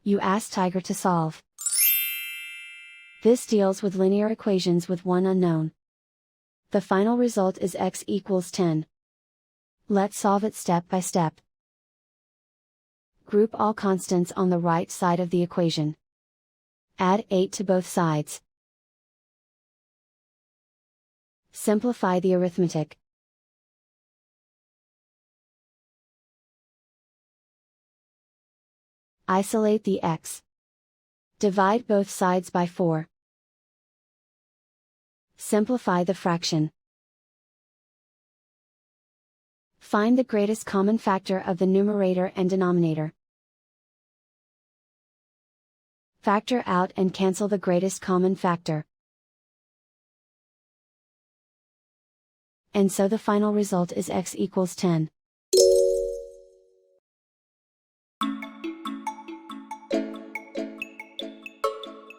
You ask Tiger to solve. This deals with linear equations with one unknown. The final result is x equals 10. Let's solve it step by step. Group all constants on the right side of the equation. Add 8 to both sides. Simplify the arithmetic. Isolate the x. Divide both sides by 4. Simplify the fraction. Find the greatest common factor of the numerator and denominator. Factor out and cancel the greatest common factor. And so the final result is x equals 10.